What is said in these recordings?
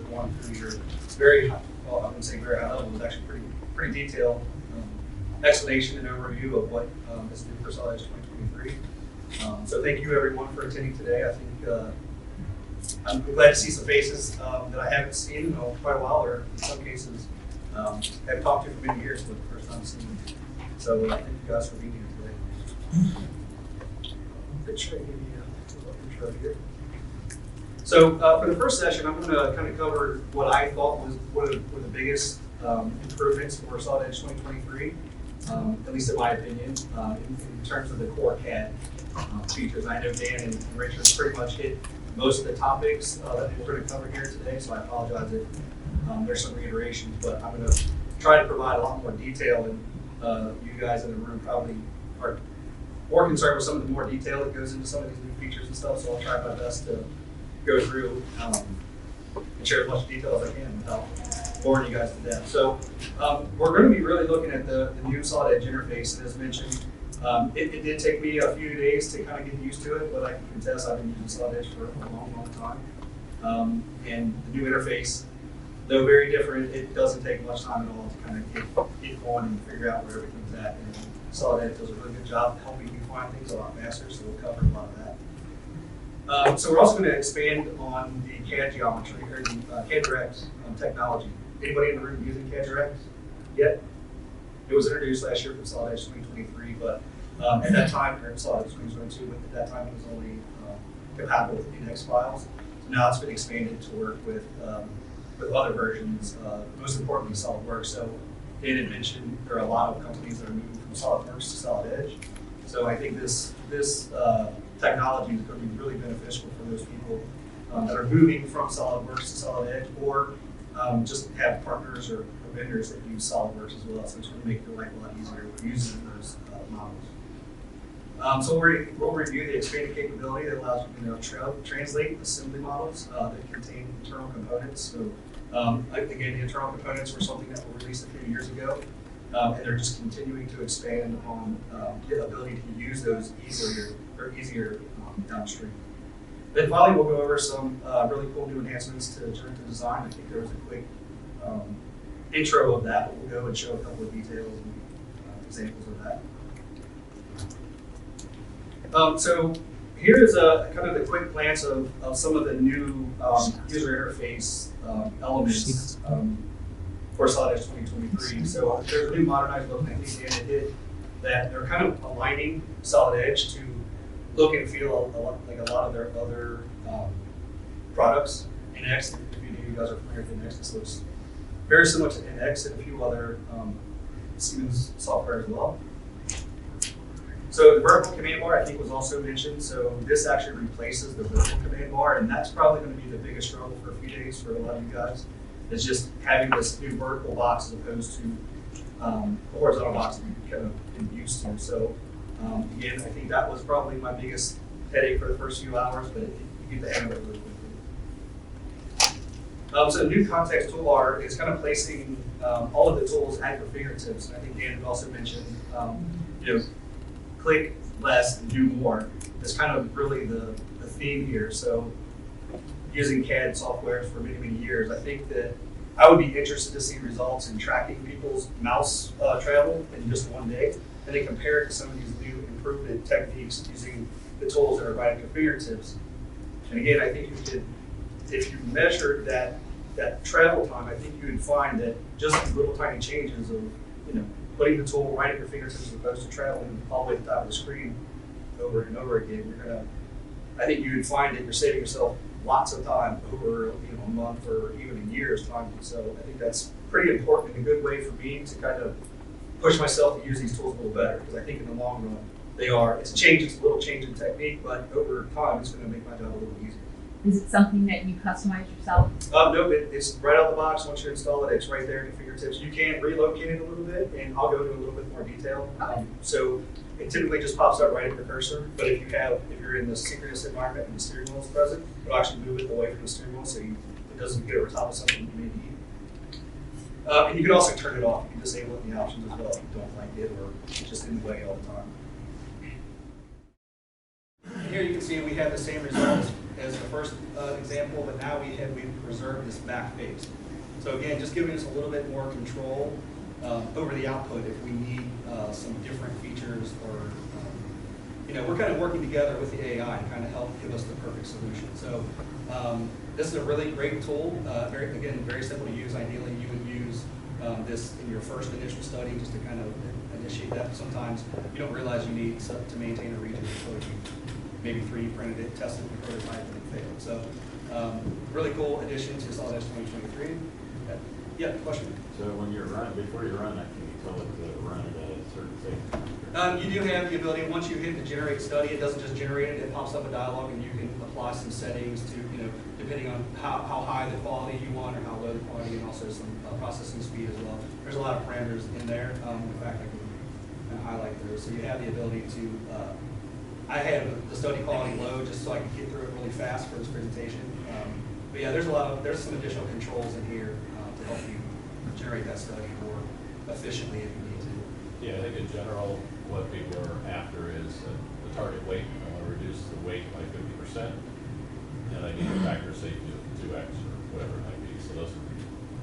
going through your very, well, I wouldn't say very high level, it was actually pretty detailed explanation and overview of what is new for SolidEdge 2023. So thank you everyone for attending today. I think I'm glad to see some faces that I haven't seen in quite a while, or in some cases have talked to for many years for the first time seeing them. So thank you guys for being here today. Good show. Give me a intro here. So for the first session, I'm going to kind of cover what I thought was one of the biggest improvements for SolidEdge 2023, at least in my opinion, in terms of the core CAD features. I know Dan and Richard pretty much hit most of the topics that we're going to cover here today, so I apologize if there's some reiterations, but I'm going to try to provide a lot more detail, and you guys in the room probably are more concerned with some of the more detail that goes into some of these new features and stuff, so I'll try my best to go through and share as much detail as I can without boring you guys to death. So we're going to be really looking at the new SolidEdge interface, and as mentioned, it did take me a few days to kind of get used to it, but I can contest I've been using SolidEdge for a long time. And the new interface, though very different, it doesn't take much time at all to kind of get going and figure out where everything's at. And SolidEdge does a really good job helping you find things a lot faster, so we'll cover a lot of that. So we're also going to expand on the CAD geometry, or the CAD Direct technology. Anybody in the room using CAD Direct yet? It was introduced last year for SolidEdge 2023, but at that time, or SolidEdge 2022, but at that time it was only compatible with index files. So now it's been expanded to work with other versions, most importantly SolidWorks. So Dan had mentioned there are a lot of companies that are moving from SolidWorks to SolidEdge. So I think this technology is going to be really beneficial for those people that are moving from SolidWorks to SolidEdge, or just have partners or vendors that use SolidWorks as well. So it's going to make their life a lot easier using those models. So we'll review the expanded capability that allows you to translate assembly models that contain internal components. So again, the internal components were something that were released a few years ago, and they're just continuing to expand on the ability to use those easier downstream. Then finally, we'll go over some really cool new enhancements to Generative design. I think there was a quick intro of that, but we'll go and show a couple of details and examples of that. So here is a kind of a quick glance of some of the new user interface elements for SolidEdge 2023. So there's a new modernized look, and I think Dan did that. They're kind of aligning SolidEdge to look and feel like a lot of their other products. NX, if you guys are familiar with NX, this looks very similar to NX and a few other Siemens software as well. So the vertical command bar, I think, was also mentioned. So this actually replaces the vertical command bar, and that's probably going to be the biggest struggle for a few days for a lot of you guys. It's just having this new vertical box as opposed to a horizontal box that you've kind of been used to. So again, I think that was probably my biggest headache for the first few hours, but you get the hang of it really quickly. So the new context toolbar is kind of placing all of the tools at your fingertips. And I think Dan had also mentioned, click less and do more. That's kind of really the theme here. So using CAD software for many, many years, I think that I would be interested to see results in tracking people's mouse travel in just one day, and then compare it to some of these new improvement techniques using the tools that are right at your fingertips. And again, I think you could, if you measured that travel time, I think you would find that just these little tiny changes of, putting the tool right at your fingertips as opposed to traveling all the way to the top of the screen over and over again, I think you would find that you're saving yourself lots of time over a month or even a year's time. So I think that's pretty important and a good way for me to kind of push myself to use these tools a little better, because I think in the long run, it's a little change in technique, but over time it's going to make my job a little easier. Is it something that you customize yourself? No, it's right out of the box. Once you install it, it's right there at your fingertips. You can relocate it a little bit, and I'll go into a little bit more detail. Okay. So it typically just pops up right at your cursor, but if you're in the synchronous environment and the steering wheel is present, it'll actually move it away from the steering wheel so it doesn't get over top of something you may need. And you can also turn it off. You can disable it in the options as well if you don't like it or it's just in the way all the time. Here you can see we have the same results as the first example, but now we've preserved this back face. So again, just giving us a little bit more control over the output if we need some different features, or we're kind of working together with the AI to kind of help give us the perfect solution. So this is a really great tool. Very simple to use. Ideally, you would use this in your first initial study just to kind of initiate that. Sometimes you don't realize you need to maintain a region until you maybe 3D printed it, tested the prototype, and it failed. So really cool addition to SOLIDWORKS 2023. Yeah, question? So when you're running, before you run that, can you tell it to run it at a certain stage? You do have the ability, once you hit the generate study, it doesn't just generate it, it pops up a dialog, and you can apply some settings to, depending on how high the quality you want or how low the quality, and also some processing speed as well. There's a lot of parameters in there. In fact, I can highlight those. So you have the ability to, I had the study quality low just so I could get through it really fast for this presentation. But yeah, there's some additional controls in here to help you generate that study more efficiently if you need to. Yeah, I think in general, what people are after is the target weight. I want to reduce the weight by 50%, and I need a factor of safety of 2x or whatever it might be. So those are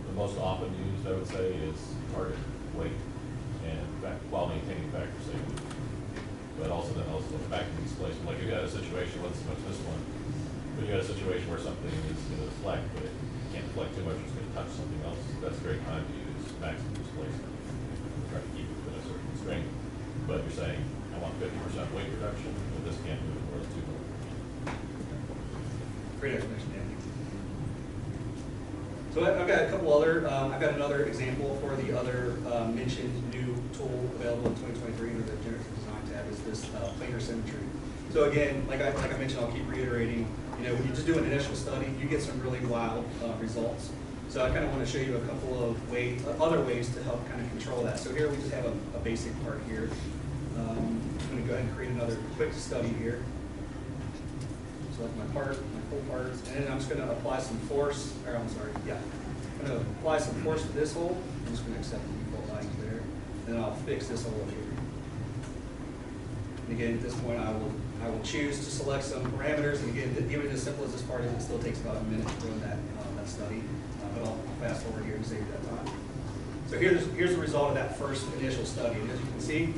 the most often used, I would say, is target weight and while maintaining factor of safety. But also back to displacement. Like you got a situation, let's switch this one. But you got a situation where something is going to deflect, but it can't deflect too much, it's going to touch something else. That's a great time to use maximum displacement. Try to keep it within a certain constraint. But you're saying, I want 50% weight reduction, but this can't move more than 2 more. Great explanation, Andy. So I've got a couple other, I've got another example for the other mentioned new tool available in 2023 under the Generative Design tab is this planar symmetry. So again, like I mentioned, I'll keep reiterating, when you just do an initial study, you get some really wild results. So I kind of want to show you a couple of other ways to help kind of control that. So here we just have a basic part here. I'm going to go ahead and create another quick study here. Select my part, my full parts, and then I'm just going to apply some force, or I'm sorry, yeah. I'm going to apply some force to this hole. I'm just going to accept the default lines there. And then I'll fix this hole here. And again, at this point, I will choose to select some parameters. And again, even as simple as this part is, it still takes about a minute to run that study. But I'll fast forward here and save that time. So here's the result of that first initial study. And as you can see,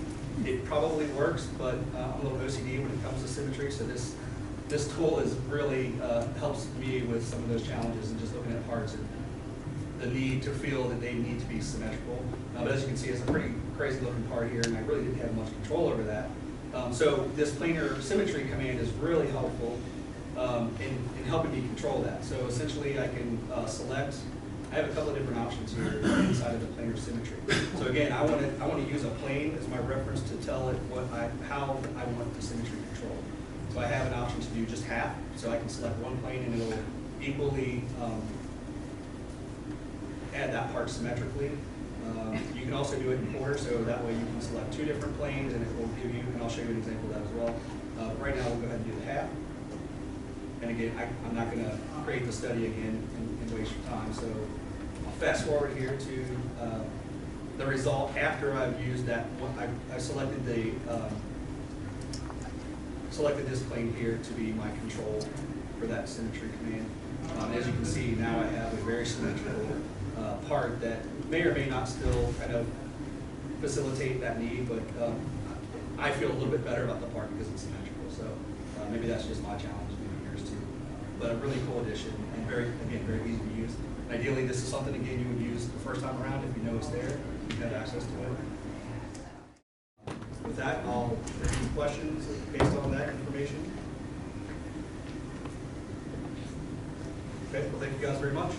it probably works, but I'm a little OCD when it comes to symmetry. So this tool is really helps me with some of those challenges and just looking at parts and the need to feel that they need to be symmetrical. But as you can see, it's a pretty crazy looking part here, and I really didn't have much control over that. So this planar symmetry command is really helpful in helping me control that. So essentially I can select, I have a couple of different options here inside of the planar symmetry. So again, I want to use a plane as my reference to tell it how I want the symmetry controlled. So I have an option to do just half, so I can select one plane and it'll equally add that part symmetrically. You can also do it in quarter, so that way you can select 2 different planes and it will give you, and I'll show you an example of that as well. Right now we'll go ahead and do the half. And again, I'm not going to create the study again and waste your time, so I'll fast forward here to the result after I've used that. I selected selected this plane here to be my control for that symmetry command. As you can see, now I have a very symmetrical part that may or may not still kind of facilitate that need, but I feel a little bit better about the part because it's symmetrical. So maybe that's just my challenge, maybe yours too. But a really cool addition and very easy to use. Ideally, this is something again you would use the first time around if you know it's there, you have access to it. With that, I'll take any questions based on that information. Okay, well, thank you guys very much.